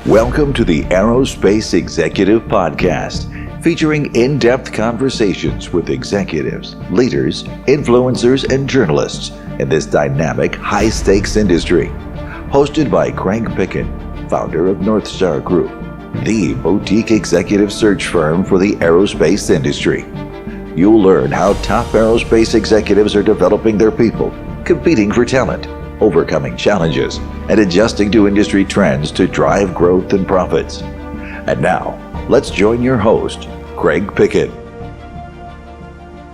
Welcome to the Aerospace Executive Podcast, featuring in-depth conversations with executives, leaders, influencers, and journalists in this dynamic, high-stakes industry. Hosted by Craig Picken, founder of North Star Group, the boutique executive search firm for the aerospace industry. You'll learn how top aerospace executives are developing their people, competing for talent, overcoming challenges, and adjusting to industry trends to drive growth and profits. And now, let's join your host, Craig Picken.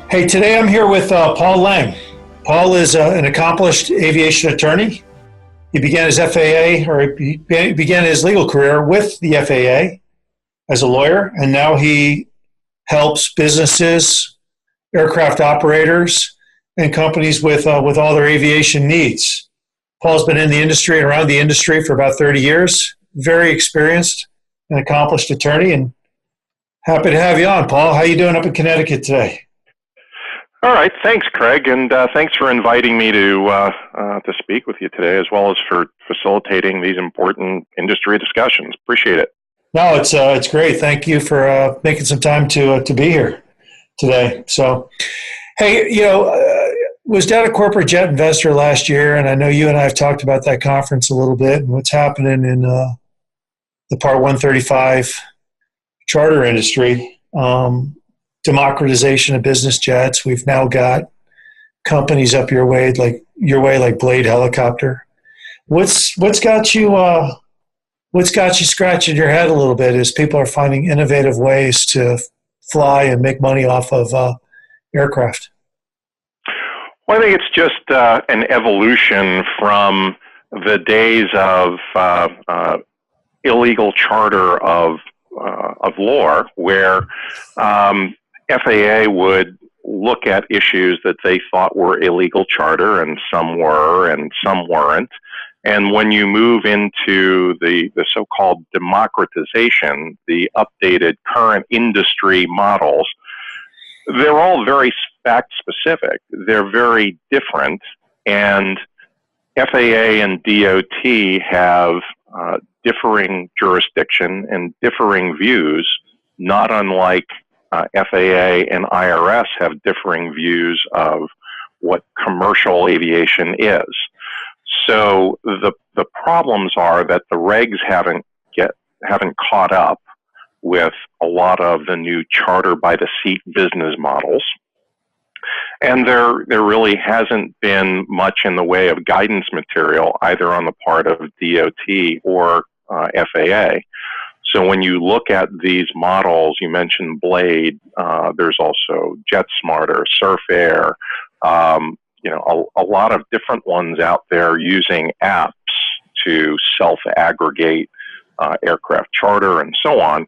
Hey, today I'm here with Paul Lange. Paul is an accomplished aviation attorney. He began his began his legal career with the FAA as a lawyer, and now he helps businesses, aircraft operators, and companies with all their aviation needs. Paul's been in the industry and around the industry for about 30 years. Very experienced and accomplished attorney, and happy to have you on, Paul. How you doing up in Connecticut today? All right, thanks, Craig, and thanks for inviting me to speak with you today, as well as for facilitating these important industry discussions. Appreciate it. No, it's great. Thank you for making some time to be here today. So, hey, was down at Corporate Jet Investor last year, and I know you and I have talked about that conference a little bit and what's happening in the Part 135 charter industry. Democratization of business jets. We've now got companies up your way like Blade Helicopter. What's got you scratching your head a little bit as people are finding innovative ways to fly and make money off of aircraft? Well, I think it's just an evolution from the days of illegal charter of lore, where FAA would look at issues that they thought were illegal charter, and some were, and some weren't. And when you move into the so-called democratization, the updated current industry models, they're all very fact-specific. They're very different, and FAA and DOT have differing jurisdiction and differing views, not unlike FAA and IRS have differing views of what commercial aviation is. So the problems are that the regs haven't caught up with a lot of the new charter by the seat business models. And there really hasn't been much in the way of guidance material, either on the part of DOT or FAA. So when you look at these models, you mentioned Blade, there's also JetSmart or Surf Air, a lot of different ones out there using apps to self-aggregate aircraft charter and so on,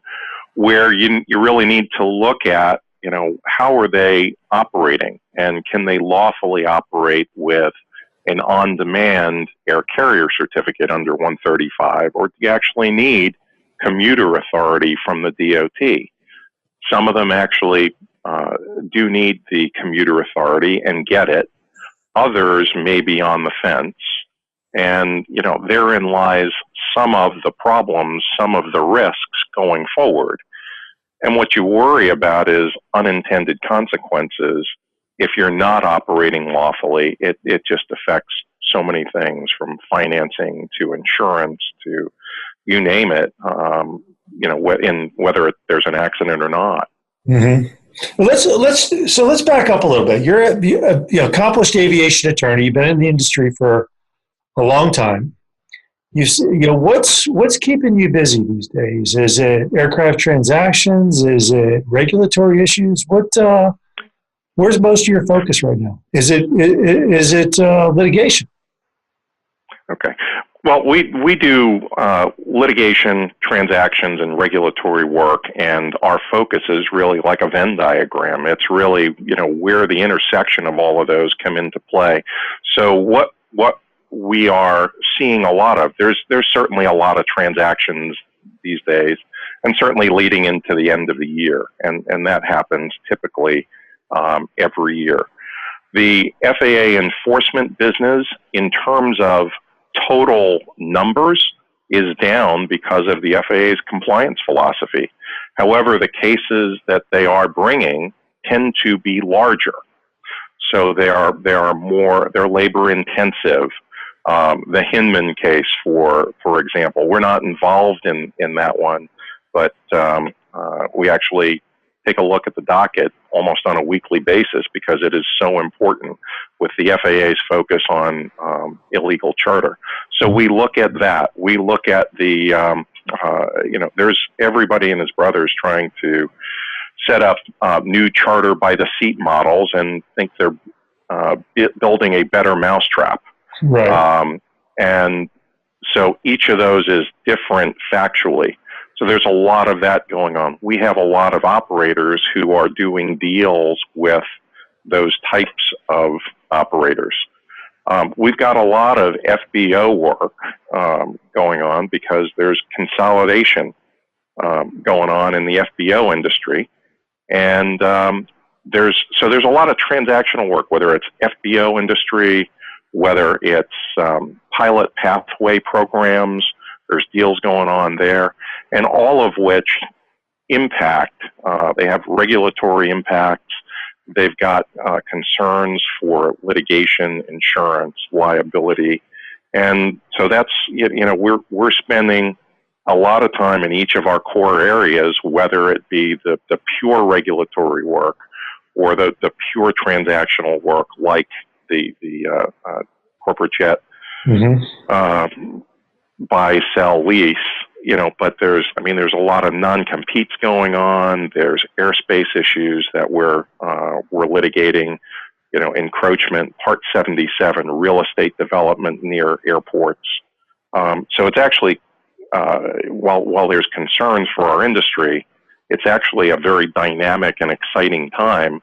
where you really need to look at, how are they operating, and can they lawfully operate with an on-demand air carrier certificate under 135, or do you actually need commuter authority from the DOT? Some of them actually do need the commuter authority and get it. Others may be on the fence. And, therein lies some of the problems, some of the risks going forward. And what you worry about is unintended consequences. If you're not operating lawfully, it just affects so many things, from financing to insurance to you name it, whether there's an accident or not. Mm-hmm. Well, let's back up a little bit. You're an accomplished aviation attorney. You've been in the industry for a long time. What's keeping you busy these days? Is it aircraft transactions? Is it regulatory issues? Where's most of your focus right now? Is it litigation? Okay. Well, we do litigation, transactions, and regulatory work, and our focus is really like a Venn diagram. It's really, where the intersection of all of those come into play. So what we are seeing a lot of, there's certainly a lot of transactions these days, and certainly leading into the end of the year, and that happens typically every year. The FAA enforcement business, in terms of total numbers, is down because of the FAA's compliance philosophy. However, the cases that they are bringing tend to be larger. So they are they're labor intensive. The Hinman case, for example, we're not involved in that one, but we actually take a look at the docket almost on a weekly basis because it is so important with the FAA's focus on illegal charter. So we look at that. We look at the, there's everybody and his brothers trying to set up new charter by the seat models and think they're building a better mousetrap. Right. And so each of those is different factually. So there's a lot of that going on. We have a lot of operators who are doing deals with those types of operators. We've got a lot of FBO work going on because there's consolidation going on in the FBO industry. And there's a lot of transactional work, whether it's FBO industry, whether it's pilot pathway programs. There's deals going on there, and all of which impact. They have regulatory impacts. They've got concerns for litigation, insurance, liability, and so that's we're spending a lot of time in each of our core areas, whether it be the pure regulatory work or the pure transactional work, like the corporate jet. Mm-hmm. Buy, sell, lease, but there's a lot of non-competes going on. There's airspace issues that we're litigating, encroachment, Part 77, real estate development near airports. So it's actually, while there's concerns for our industry, it's actually a very dynamic and exciting time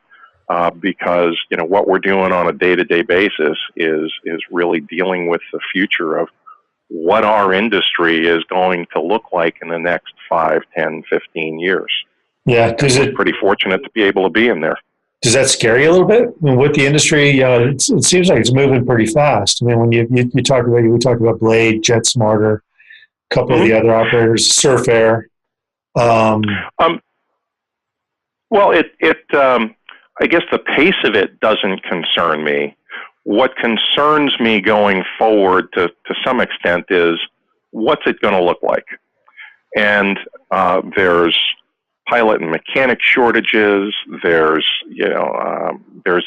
because, what we're doing on a day-to-day basis is really dealing with the future of what our industry is going to look like in the next 5, 10, 15 years. Yeah. We're pretty fortunate to be able to be in there. Does that scare you a little bit? I mean, with the industry, it seems like it's moving pretty fast. I mean, when we talked about Blade, JetSmarter, a couple of the other operators, Surf Air. Well, I guess the pace of it doesn't concern me. What concerns me going forward to some extent is what's it going to look like? And there's pilot and mechanic shortages. There's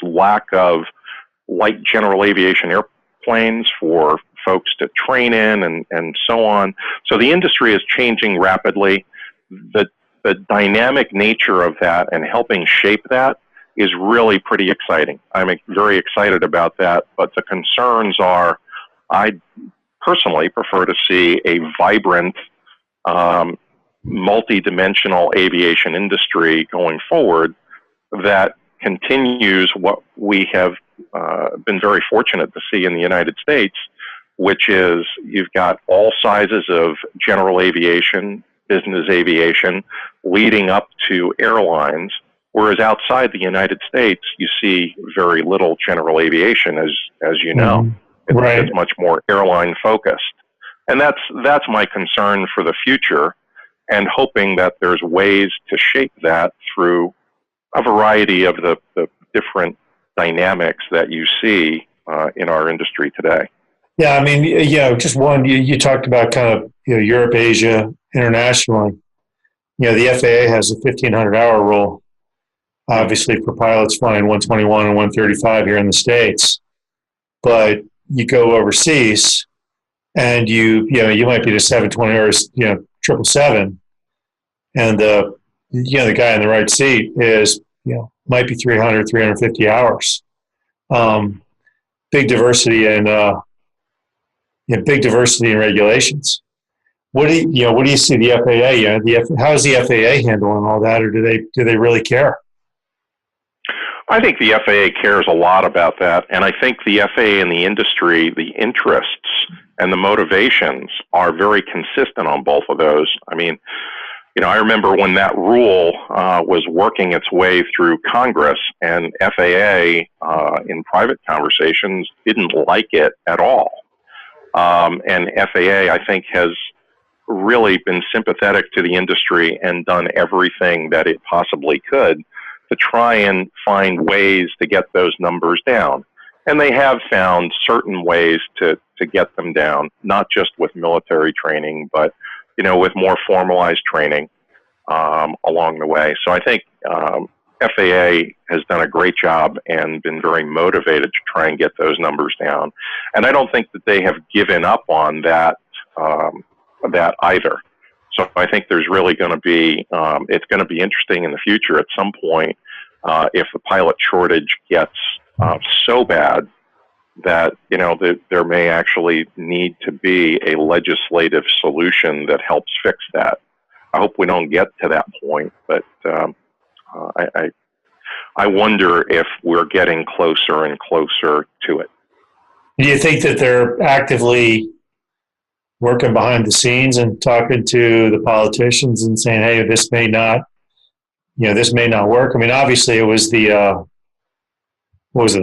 lack of light general aviation airplanes for folks to train in and so on. So the industry is changing rapidly. The dynamic nature of that and helping shape that is really pretty exciting. I'm very excited about that, but the concerns are, I personally prefer to see a vibrant, multi-dimensional aviation industry going forward that continues what we have been very fortunate to see in the United States, which is you've got all sizes of general aviation, business aviation, leading up to airlines. Whereas outside the United States, you see very little general aviation, as you know. Right. It's much more airline focused. And that's my concern for the future, and hoping that there's ways to shape that through a variety of the different dynamics that you see in our industry today. Yeah, I mean, just one, you talked about kind of, Europe, Asia, internationally. The FAA has a 1,500-hour rule, obviously for pilots flying 121 and 135 here in the States. But you go overseas and you might be to 720 or 777, and the guy in the right seat is might be 300, 350 hours. Big diversity and big diversity in regulations. What do you see the FAA? How is the FAA handling all that, or do they really care? I think the FAA cares a lot about that, and I think the FAA and the industry, the interests and the motivations are very consistent on both of those. I mean, I remember when that rule was working its way through Congress, and FAA in private conversations didn't like it at all. And FAA, I think, has really been sympathetic to the industry and done everything that it possibly could to try and find ways to get those numbers down. And they have found certain ways to get them down, not just with military training, but with more formalized training along the way. So I think FAA has done a great job and been very motivated to try and get those numbers down. And I don't think that they have given up on that either. So I think there's really going to be, it's going to be interesting in the future at some point if the pilot shortage gets so bad that, that there may actually need to be a legislative solution that helps fix that. I hope we don't get to that point, but I wonder if we're getting closer and closer to it. Do you think that they're actively working behind the scenes and talking to the politicians and saying, hey, this may not work? I mean, obviously it was the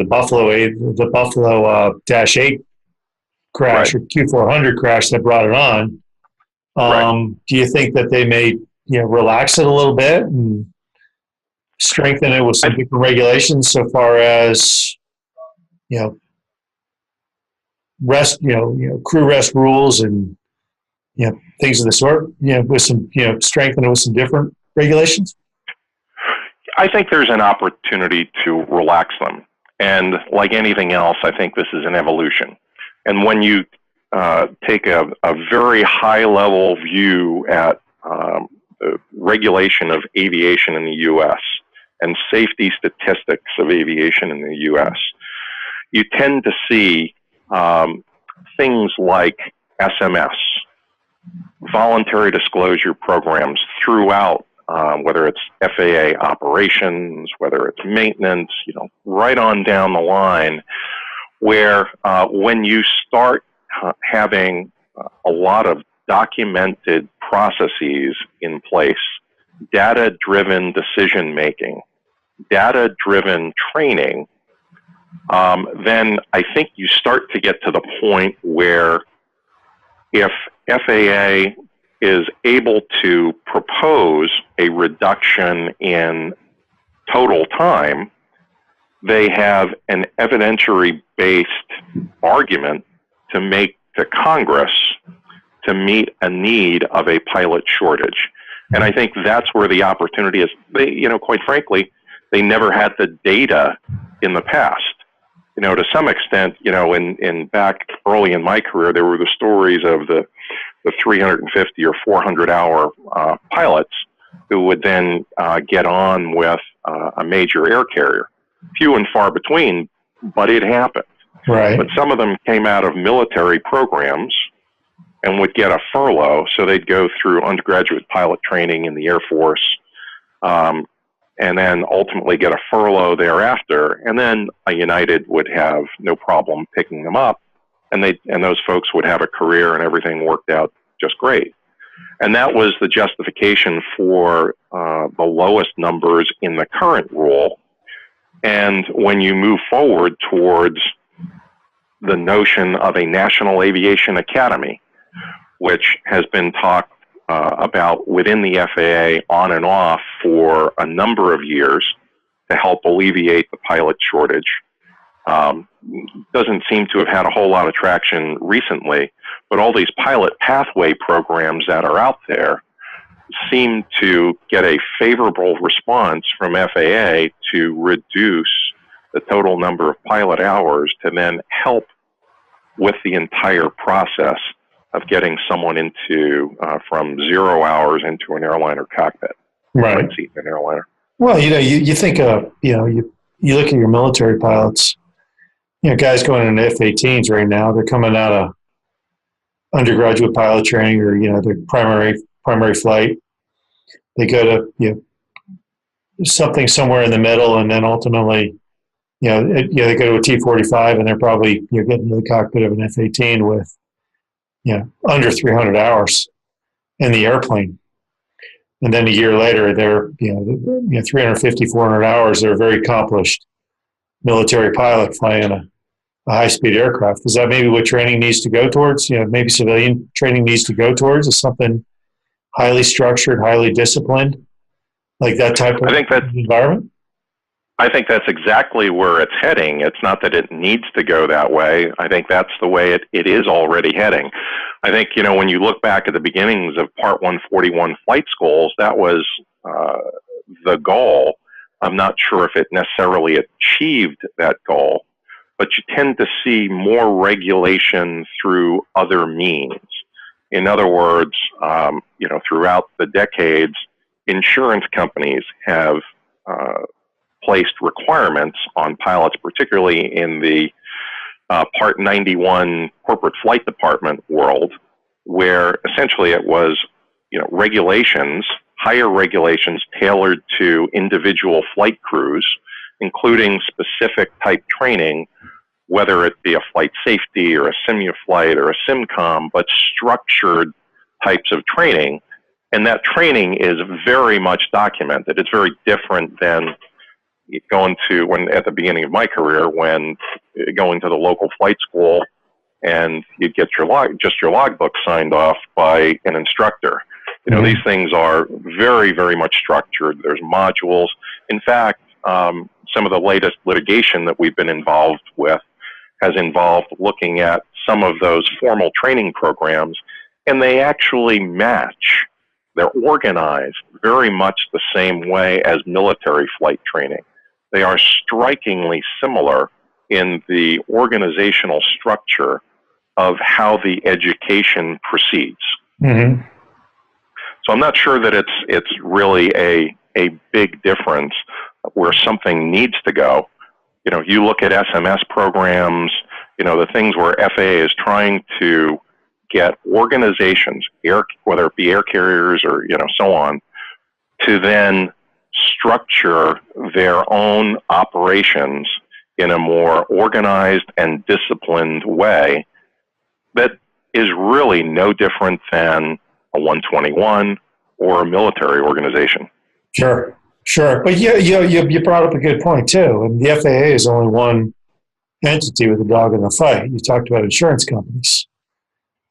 Buffalo Dash 8 crash, right, or Q400 crash that brought it on. Right. Do you think that they may, relax it a little bit and strengthen it with some different regulations so far as, crew rest rules and, things of the sort, with some, strengthen it with some different regulations? I think there's an opportunity to relax them. And like anything else, I think this is an evolution. And when you take a very high-level view at the regulation of aviation in the U.S. and safety statistics of aviation in the U.S., you tend to see things like SMS, voluntary disclosure programs throughout, whether it's FAA operations, whether it's maintenance, right on down the line, where when you start having a lot of documented processes in place, data-driven decision-making, data-driven training, then I think you start to get to the point where if FAA is able to propose a reduction in total time, they have an evidentiary-based argument to make to Congress to meet a need of a pilot shortage. And I think that's where the opportunity is. They, quite frankly, they never had the data in the past. To some extent, in back early in my career, there were the stories of the 350 or 400 hour pilots who would then get on with a major air carrier. Few and far between, but it happened. Right. But some of them came out of military programs and would get a furlough, so they'd go through undergraduate pilot training in the Air Force, and then ultimately get a furlough thereafter, and then a United would have no problem picking them up, and those folks would have a career and everything worked out just great. And that was the justification for the lowest numbers in the current rule. And when you move forward towards the notion of a National Aviation Academy, which has been talked about within the FAA on and off for a number of years to help alleviate the pilot shortage, doesn't seem to have had a whole lot of traction recently, but all these pilot pathway programs that are out there seem to get a favorable response from FAA to reduce the total number of pilot hours to then help with the entire process of getting someone into from 0 hours into an airliner cockpit, right? Seat in an airliner. Well, you think you look at your military pilots, guys going into F-18s right now, they're coming out of undergraduate pilot training or their primary flight. They go to something somewhere in the middle, and then ultimately they go to a T-45, and they're probably getting into the cockpit of an F-18 with under 300 hours in the airplane. And then a year later, they're 350, 400 hours. They're a very accomplished military pilot flying a high-speed aircraft. Is that maybe what training needs to go towards? Maybe civilian training needs to go towards is something highly structured, highly disciplined, like that type of environment? I think that's exactly where it's heading. It's not that it needs to go that way. I think that's the way it is already heading. I think, when you look back at the beginnings of Part 141 flight schools, that was the goal. I'm not sure if it necessarily achieved that goal, but you tend to see more regulation through other means. In other words, throughout the decades, insurance companies have placed requirements on pilots, particularly in the Part 91 corporate flight department world, where essentially it was, regulations, higher regulations tailored to individual flight crews, including specific type training, whether it be a flight safety or a simuflight or a simcom, but structured types of training. And that training is very much documented. It's very different than going to at the beginning of my career, when going to the local flight school and you'd get your logbook signed off by an instructor. These things are very, very much structured. There's modules. In fact, some of the latest litigation that we've been involved with has involved looking at some of those formal training programs, and they actually match. They're organized very much the same way as military flight training. They are strikingly similar in the organizational structure of how the education proceeds. Mm-hmm. So I'm not sure that it's really a big difference where something needs to go. You look at SMS programs, the things where FAA is trying to get organizations, whether it be air carriers or, so on, to then structure their own operations in a more organized and disciplined way that is really no different than a 121 or a military organization. Sure. But you brought up a good point too. And the FAA is only one entity with a dog in the fight. You talked about insurance companies.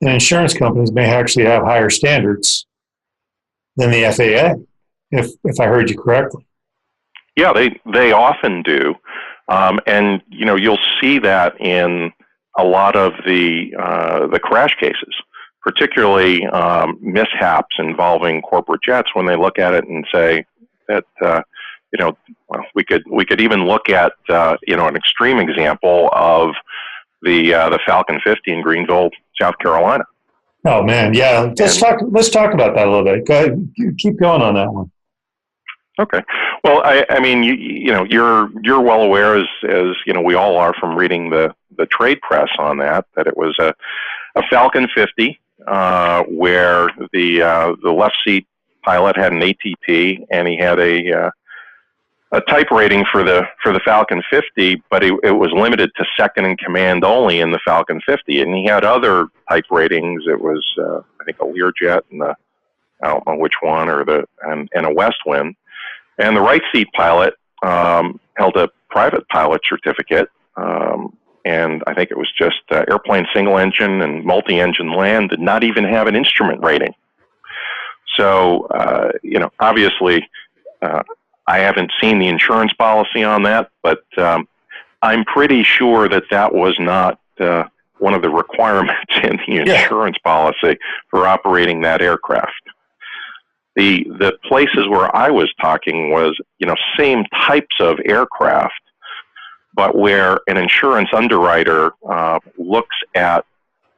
And insurance companies may actually have higher standards than the FAA, if I heard you correctly. Yeah, they often do. And, you'll see that in a lot of the crash cases, particularly mishaps involving corporate jets, when they look at it and say that, we could even look at, an extreme example of the Falcon 50 in Greenville, South Carolina. Oh man, yeah. Let's talk about that a little bit. Go ahead, keep going on that one. Okay. Well, I mean, you're well aware, as we all are from reading the trade press on that it was a Falcon 50 where the left seat pilot had an ATP and he had a type rating for the Falcon 50, but it was limited to second in command only in the Falcon 50, and he had other type ratings. It was I think a Learjet and I don't know which one, and a Westwind. And the right seat pilot held a private pilot certificate, and I think it was just airplane single engine and multi-engine land, did not even have an instrument rating. So, obviously, I haven't seen the insurance policy on that, but I'm pretty sure that was not one of the requirements in the insurance policy for operating that aircraft. The places where I was talking was, same types of aircraft, but where an insurance underwriter looks at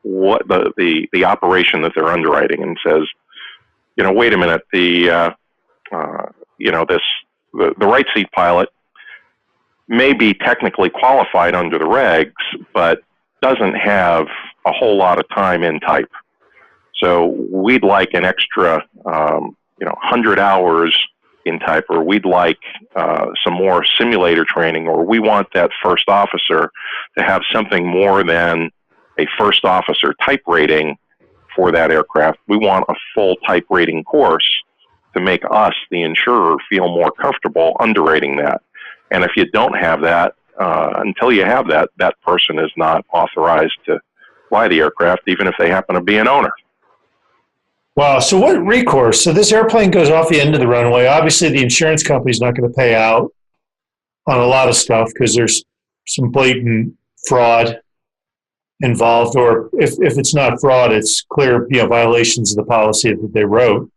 what the operation that they're underwriting and says, wait a minute, the right seat pilot may be technically qualified under the regs, but doesn't have a whole lot of time in type. So we'd like an extra, 100 hours in type, or we'd like some more simulator training, or we want that first officer to have something more than a first officer type rating for that aircraft. We want a full type rating course to make us, the insurer, feel more comfortable underwriting that. And if you don't have that, until you have that, that person is not authorized to fly the aircraft, even if they happen to be an owner. Wow. So what recourse? So this airplane goes off the end of the runway. Obviously, the insurance company's not going to pay out on a lot of stuff because there's some blatant fraud involved, or if it's not fraud, it's clear violations of the policy that they wrote.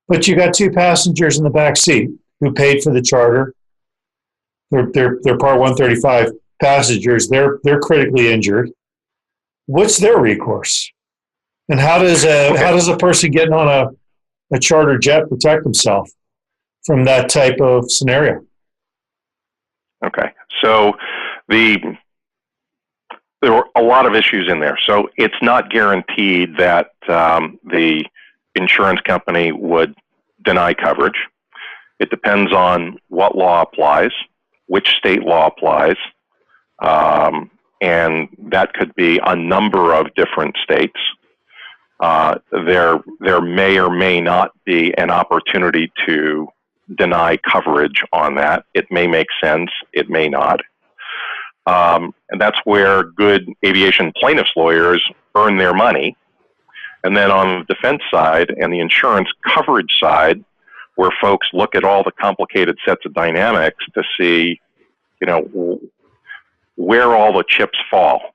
But you got two passengers in the back seat who paid for the charter. They're Part 135 passengers. They're critically injured. What's their recourse? And how does a person getting on a charter jet protect himself from that type of scenario? Okay, so there were a lot of issues in there. So it's not guaranteed that the insurance company would deny coverage. It depends on what law applies, which state law applies, and that could be a number of different states. There may or may not be an opportunity to deny coverage on that. It may make sense, it may not. And that's where good aviation plaintiffs lawyers earn their money. And then on the defense side and the insurance coverage side, where folks look at all the complicated sets of dynamics to see, where all the chips fall,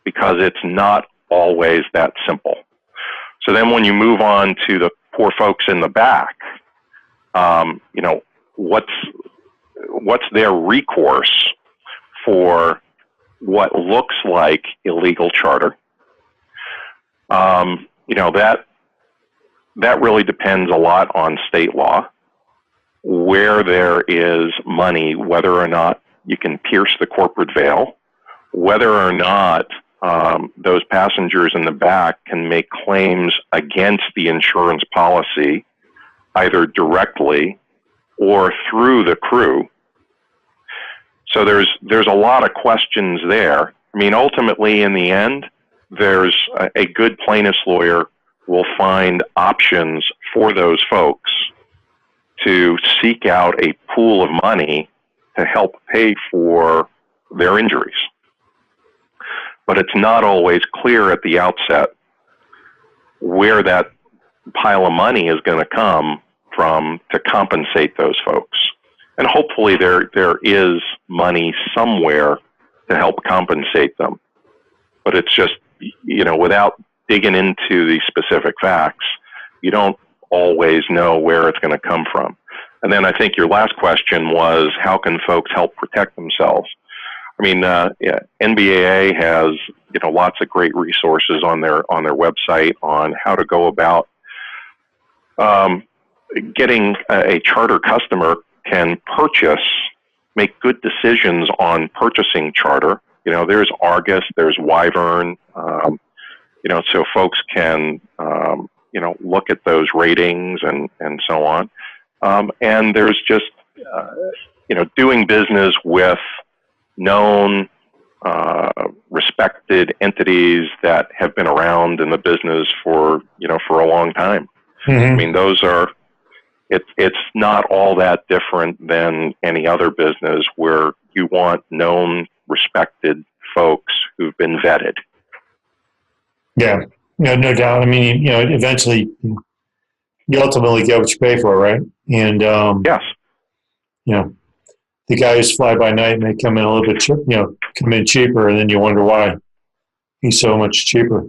because it's not always that simple. So then when you move on to the poor folks in the back, what's their recourse for what looks like illegal charter? That really depends a lot on state law, where there is money, whether or not you can pierce the corporate veil, whether or not those passengers in the back can make claims against the insurance policy, either directly or through the crew. So there's a lot of questions there. I mean, ultimately, in the end, there's a good plaintiff's lawyer will find options for those folks to seek out a pool of money to help pay for their injuries. But it's not always clear at the outset where that pile of money is going to come from to compensate those folks. And hopefully there is money somewhere to help compensate them. But it's just, without digging into the specific facts, you don't always know where it's going to come from. And then I think your last question was, how can folks help protect themselves? I mean, NBAA has lots of great resources on their website on how to go about getting a charter customer can make good decisions on purchasing charter. There's Argus, there's Wyvern, so folks can look at those ratings and so on. And there's just doing business with known, respected entities that have been around in the business for a long time. Mm-hmm. I mean, it's not all that different than any other business where you want known, respected folks who've been vetted. Yeah, no doubt. I mean, eventually you ultimately get what you pay for, right? And yes. The guy who's fly by night may come in a little bit, come in cheaper, and then you wonder why he's so much cheaper.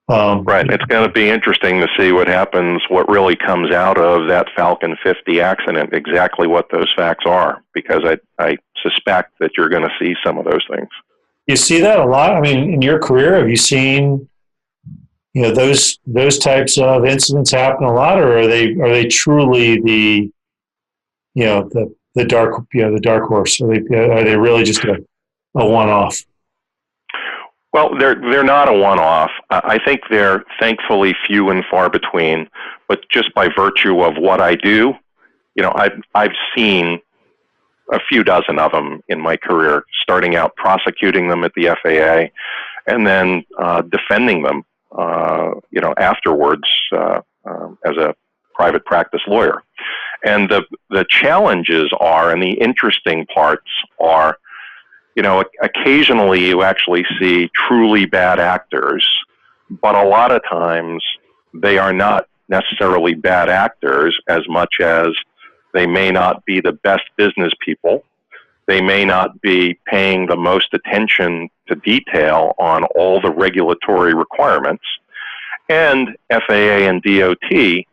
Right. It's going to be interesting to see what happens, what really comes out of that Falcon 50 accident, exactly what those facts are, because I suspect that you're going to see some of those things. You see that a lot? I mean, in your career, have you seen those types of incidents happen a lot, or are they truly the dark horse? Are they really just a one-off? Well, they're not a one-off. I think they're thankfully few and far between. But just by virtue of what I do, I've seen a few dozen of them in my career. Starting out prosecuting them at the FAA, and then defending them, afterwards as a private practice lawyer. And the challenges are, and the interesting parts are, occasionally you actually see truly bad actors, but a lot of times they are not necessarily bad actors as much as they may not be the best business people. They may not be paying the most attention to detail on all the regulatory requirements. And FAA and DOT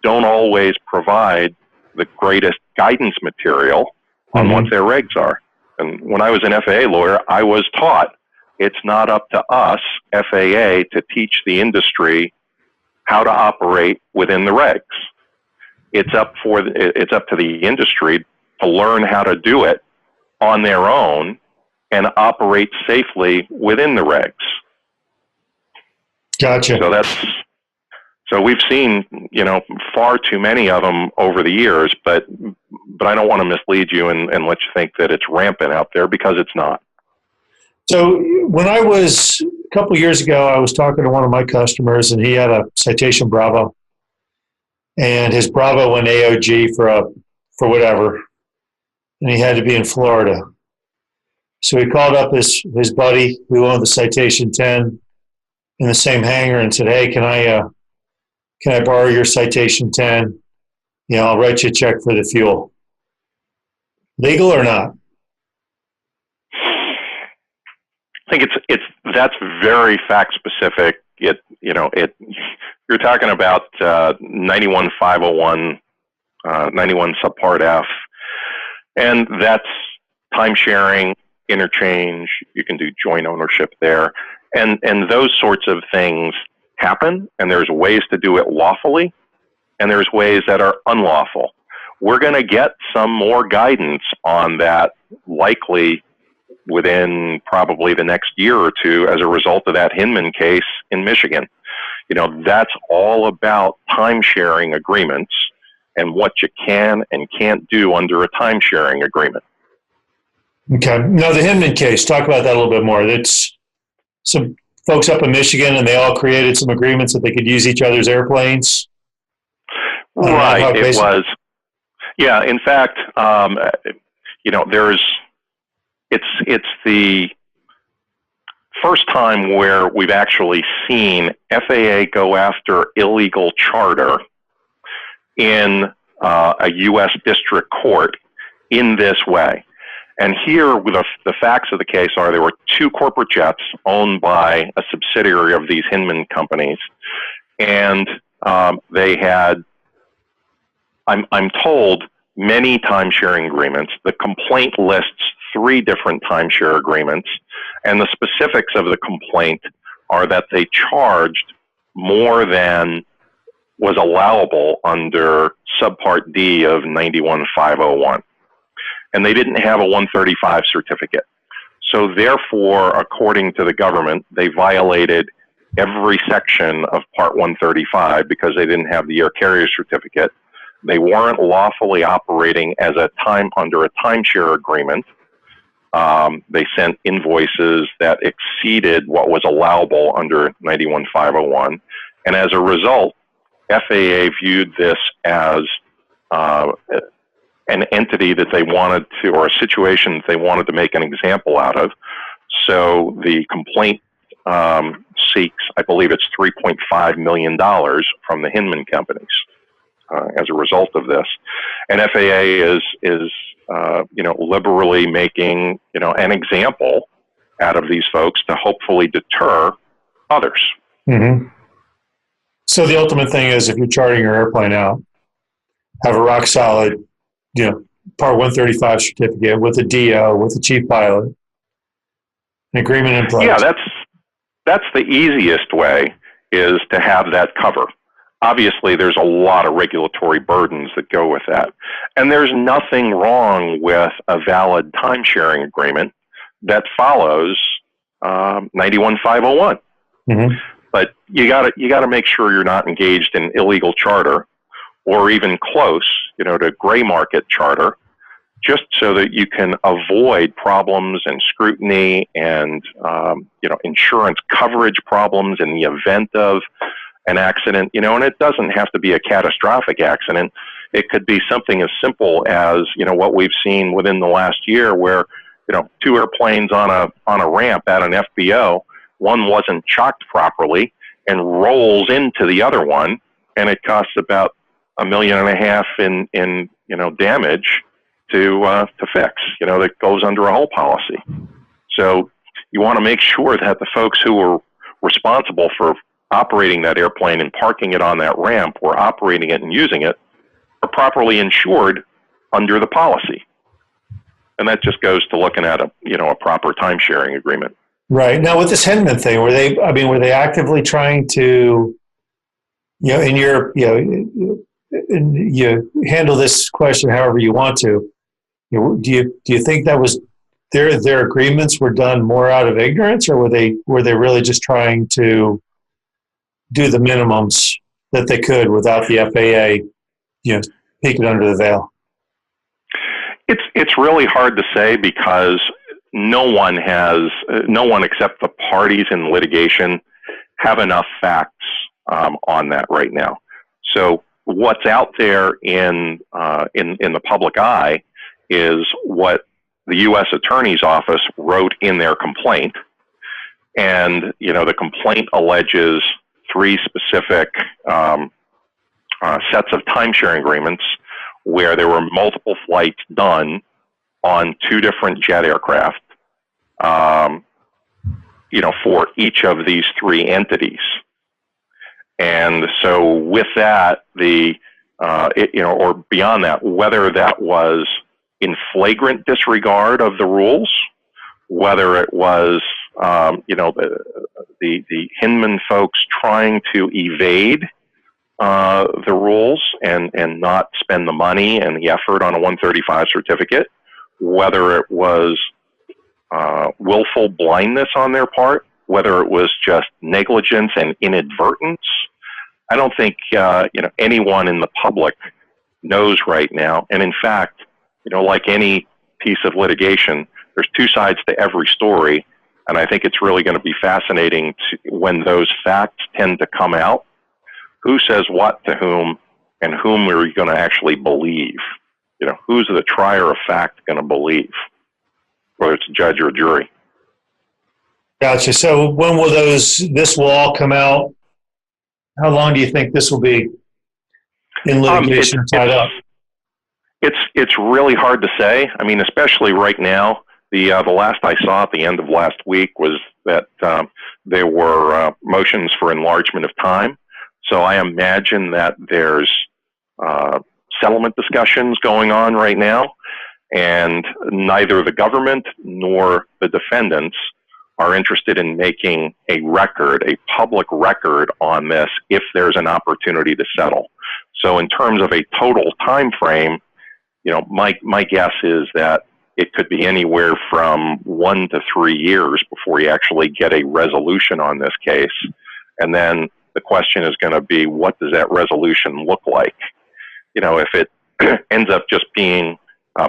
don't always provide the greatest guidance material on what their regs are. And when I was an FAA lawyer, I was taught it's not up to us, FAA, to teach the industry how to operate within the regs. It's up to the industry to learn how to do it on their own and operate safely within the regs. Gotcha. So we've seen, far too many of them over the years, but I don't want to mislead you and let you think that it's rampant out there, because it's not. So when a couple of years ago, I was talking to one of my customers, and he had a Citation Bravo, and his Bravo went AOG for whatever, and he had to be in Florida. So he called up his buddy who owned the Citation 10 in the same hangar and said, "Hey, can I borrow your Citation 10? I'll write you a check for the fuel." Legal or not? I think that's very fact specific. You're talking about 91.501, 91 subpart F, and that's time sharing, interchange. You can do joint ownership there, and those sorts of things happen. And there's ways to do it lawfully, and there's ways that are unlawful. We're going to get some more guidance on that, likely within probably the next year or two, as a result of that Hinman case in Michigan. That's all about time-sharing agreements and what you can and can't do under a time-sharing agreement. Okay. Now, the Hinman case, talk about that a little bit more. It's some folks up in Michigan, and they all created some agreements that they could use each other's airplanes. Right. It was. Yeah. In fact, it's the first time where we've actually seen FAA go after illegal charter in a U.S. district court in this way. And here, the facts of the case are there were two corporate jets owned by a subsidiary of these Hinman companies, and they had, I'm told, many timesharing agreements. The complaint lists 3 different timeshare agreements, and the specifics of the complaint are that they charged more than was allowable under subpart D of 91.501. And they didn't have a 135 certificate. So therefore, according to the government, they violated every section of Part 135 because they didn't have the air carrier certificate. They weren't lawfully operating as under a timeshare agreement. They sent invoices that exceeded what was allowable under 91.501. And as a result, FAA viewed this as an entity that they wanted to, or a situation that they wanted to make an example out of. So the complaint seeks, I believe it's $3.5 million from the Hinman companies as a result of this. And FAA is liberally making, an example out of these folks to hopefully deter others. Mm-hmm. So the ultimate thing is, if you're charting your airplane out, have a rock solid, Part 135 certificate with a DO, with the chief pilot, an agreement in place. Yeah, that's the easiest way, is to have that cover. Obviously, there's a lot of regulatory burdens that go with that. And there's nothing wrong with a valid timesharing agreement that follows 91.501. Mm-hmm. But you gotta make sure you're not engaged in illegal charter, or even close, to gray market charter, just so that you can avoid problems and scrutiny and insurance coverage problems in the event of an accident. And it doesn't have to be a catastrophic accident. It could be something as simple as what we've seen within the last year, where two airplanes on a ramp at an FBO, one wasn't chocked properly and rolls into the other one, and it costs about $1.5 million in damage to fix. That goes under a hull policy. So you want to make sure that the folks who are responsible for operating that airplane and parking it on that ramp or operating it and using it are properly insured under the policy. And that just goes to looking at a proper time sharing agreement. Right. Now with this Hinman thing, were they actively trying to, in your, and you handle this question however you want to, do you think that was their agreements were done more out of ignorance, or were they really just trying to do the minimums that they could without the FAA, peeking under the veil? It's really hard to say because no one except the parties in litigation have enough facts on that right now. So what's out there in the public eye is what the U.S. Attorney's Office wrote in their complaint, and the complaint alleges 3 specific sets of timeshare agreements where there were multiple flights done on 2 different jet aircraft, for each of these 3 entities. And so with that, or beyond that, whether that was in flagrant disregard of the rules, whether it was, the Hinman folks trying to evade the rules and not spend the money and the effort on a 135 certificate, whether it was willful blindness on their part, whether it was just negligence and inadvertence. I don't think anyone in the public knows right now. And in fact, like any piece of litigation, there's 2 sides to every story. And I think it's really going to be fascinating when those facts tend to come out. Who says what to whom, and whom are you going to actually believe? Who's the trier of fact going to believe, whether it's a judge or a jury? Gotcha. So when will this will all come out? How long do you think this will be in litigation or tied up? It's really hard to say. I mean, especially right now. The last I saw at the end of last week was that there were motions for enlargement of time. So I imagine that there's settlement discussions going on right now, and neither the government nor the defendants are interested in making a public record on this if there's an opportunity to settle. So in terms of a total time frame, my guess is that it could be anywhere from 1 to 3 years before you actually get a resolution on this case. And then the question is going to be, what does that resolution look like? If it ends up just being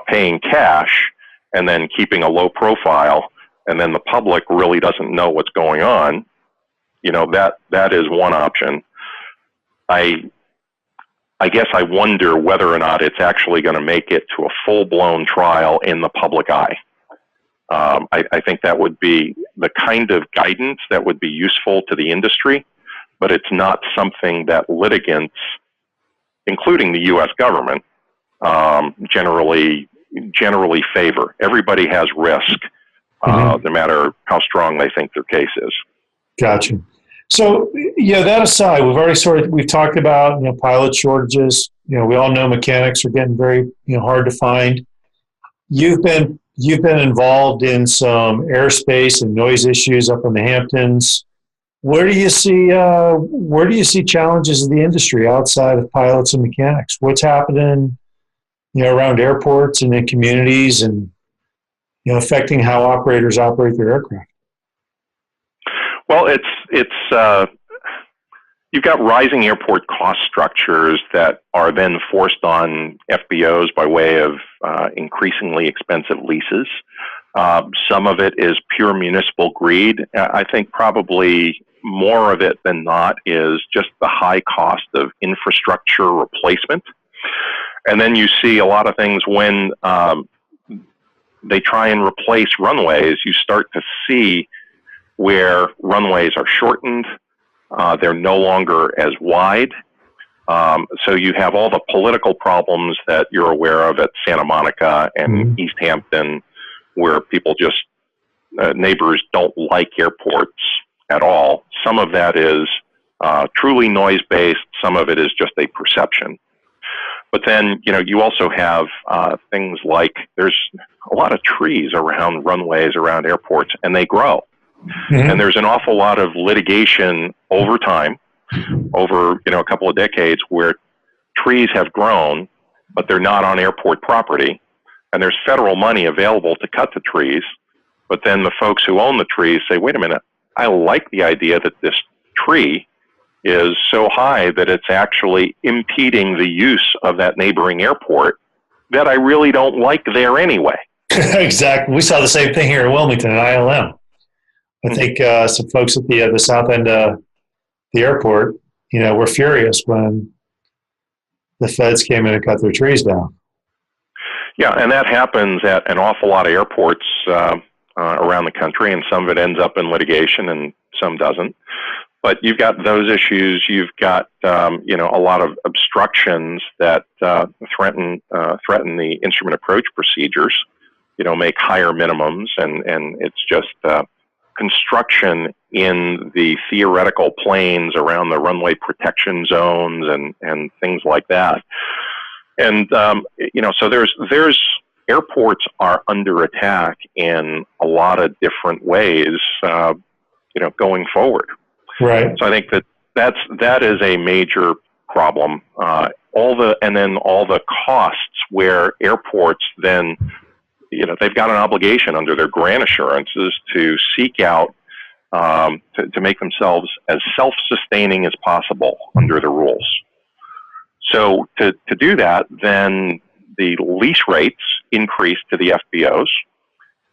paying cash and then keeping a low profile, and then the public really doesn't know what's going on, that is one option. I guess I wonder whether or not it's actually going to make it to a full-blown trial in the public eye. I think that would be the kind of guidance that would be useful to the industry, but it's not something that litigants, including the U.S. government, generally favor. Everybody has risk, no matter how strong they think their case is. Gotcha. So, that aside, we've talked about, pilot shortages. We all know mechanics are getting very, hard to find. You've been involved in some airspace and noise issues up in the Hamptons. Where do you see challenges in the industry outside of pilots and mechanics? What's happening, around airports and in communities, and affecting how operators operate their aircraft? Well, it's you've got rising airport cost structures that are then forced on FBOs by way of increasingly expensive leases. Some of it is pure municipal greed. I think probably more of it than not is just the high cost of infrastructure replacement. And then you see a lot of things when they try and replace runways, you start to see where runways are shortened. They're no longer as wide. So you have all the political problems that you're aware of at Santa Monica and East Hampton, where people just, neighbors don't like airports at all. Some of that is truly noise-based. Some of it is just a perception. But then, you also have things like there's a lot of trees around runways, around airports, and they grow. And there's an awful lot of litigation over time, over a couple of decades, where trees have grown, but they're not on airport property, and there's federal money available to cut the trees. But then the folks who own the trees say, wait a minute, I like the idea that this tree is so high that it's actually impeding the use of that neighboring airport that I really don't like there anyway. Exactly. We saw the same thing here in Wilmington at ILM. I think some folks at the south end of the airport, were furious when the feds came in and cut their trees down. Yeah, and that happens at an awful lot of airports around the country, and some of it ends up in litigation and some doesn't. But you've got those issues. You've got a lot of obstructions that threaten the instrument approach procedures. Make higher minimums, and it's just construction in the theoretical planes around the runway protection zones and things like that. And so there's airports are under attack in a lot of different ways, going forward. Right. So I think that is a major problem. All the costs where airports then, they've got an obligation under their grant assurances to seek out to make themselves as self-sustaining as possible under the rules. So to do that, then the lease rates increase to the FBOs,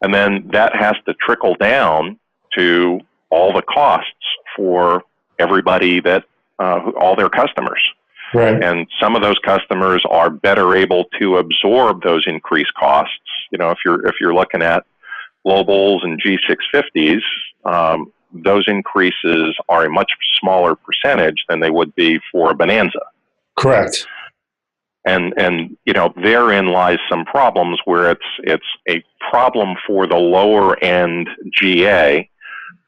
and then that has to trickle down to all the costs for everybody that all their customers. Right. And some of those customers are better able to absorb those increased costs. If you're looking at Globals and G650s, those increases are a much smaller percentage than they would be for a Bonanza. Correct. And therein lies some problems where it's a problem for the lower end GA,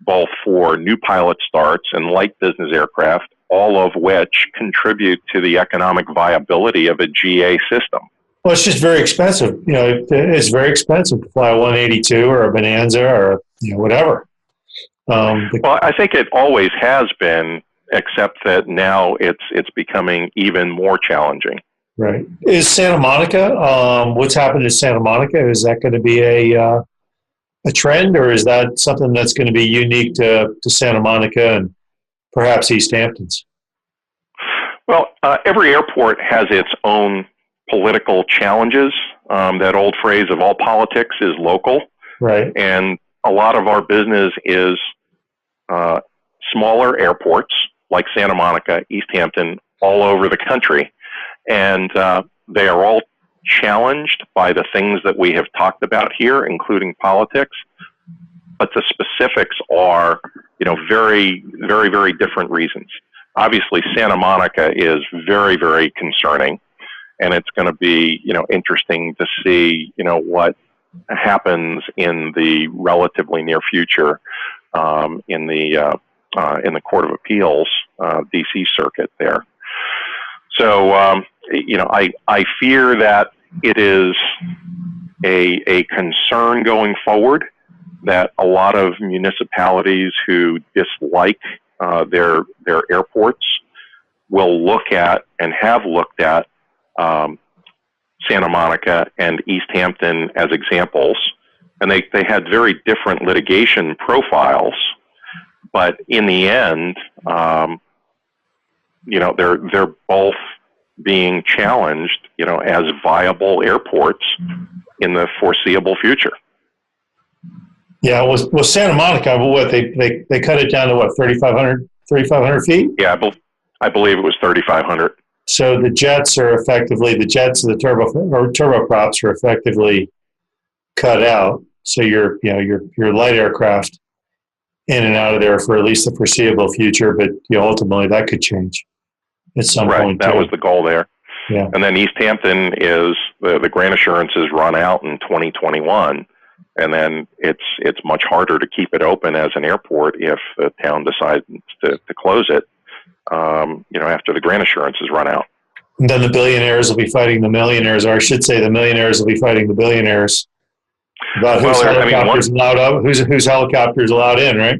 both for new pilot starts and light business aircraft, all of which contribute to the economic viability of a GA system. Well, it's just very expensive. It's very expensive to fly a 182 or a Bonanza or whatever. Well, I think it always has been, except that now it's becoming even more challenging. Right. Is Santa Monica? What's happened in Santa Monica? Is that going to be a trend, or is that something that's going to be unique to Santa Monica and perhaps East Hamptons? Well, every airport has its own political challenges. That old phrase of all politics is local. Right. And a lot of our business is smaller airports like Santa Monica, East Hampton, all over the country. And they are all challenged by the things that we have talked about here, including politics. But the specifics are, very, very, very different reasons. Obviously, Santa Monica is very, very concerning. And it's going to be, interesting to see, what happens in the relatively near future in the Court of Appeals, DC circuit there. So, I fear that it is a concern going forward that a lot of municipalities who dislike their airports will look at and have looked at Santa Monica and East Hampton as examples, and they had very different litigation profiles, but in the end, they're both being challenged, as viable airports in the foreseeable future. Yeah, well, Santa Monica, they cut it down to what, 3,500 feet? Yeah, I believe it was 3,500. So the jets and the turboprops are effectively cut out. So your light aircraft in and out of there for at least the foreseeable future, but ultimately that could change at some point. That was the goal there. Yeah. And then East Hampton is the grant assurances run out in 2021, and then it's much harder to keep it open as an airport if the town decides to close it. After the grant assurances run out. And then the billionaires will be fighting the millionaires, or I should say, the millionaires will be fighting the billionaires about whose helicopters allowed in, right?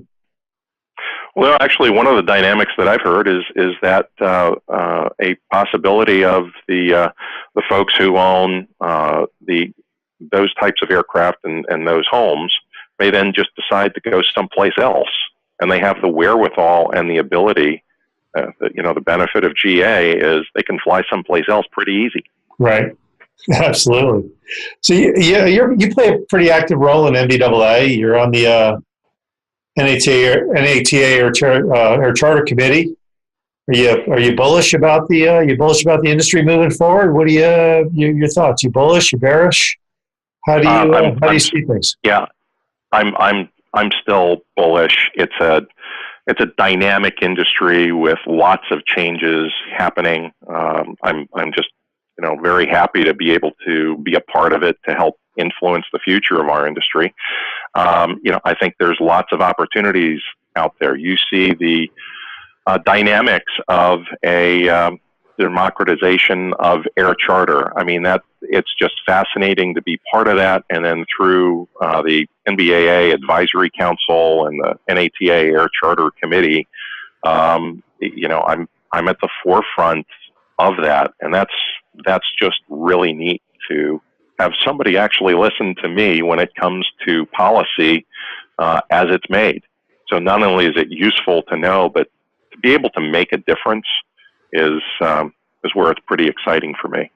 Well, actually, one of the dynamics that I've heard is that a possibility of the folks who own those types of aircraft and those homes may then just decide to go someplace else, and they have the wherewithal and the ability. The benefit of GA is they can fly someplace else pretty easy. Right. Absolutely. So you play a pretty active role in NBAA. You're on the NATA or charter committee. Are you bullish about the industry moving forward? What are your thoughts? You bullish? You bearish? How do you see things? Yeah, I'm still bullish. It's a dynamic industry with lots of changes happening. I'm just very happy to be able to be a part of it to help influence the future of our industry. I think there's lots of opportunities out there. You see the dynamics of a democratization of air charter. I mean, it's just fascinating to be part of that. And then through the NBAA Advisory Council and the NATA Air Charter Committee, I'm at the forefront of that, and that's just really neat to have somebody actually listen to me when it comes to policy as it's made. So not only is it useful to know, but to be able to make a difference is where it's pretty exciting for me.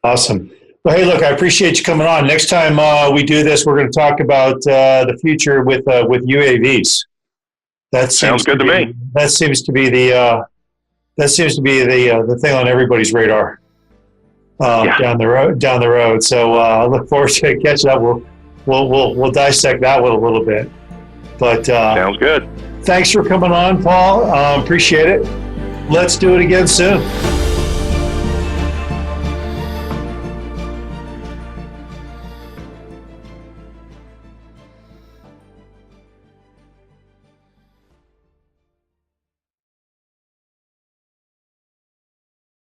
Awesome. Well, hey, look, I appreciate you coming on. Next time we do this, we're going to talk about the future with UAVs. That sounds good to me. That seems to be the thing on everybody's radar down the road. So I look forward to catching up. We'll dissect that one a little bit. But sounds good. Thanks for coming on, Paul. Appreciate it. Let's do it again soon.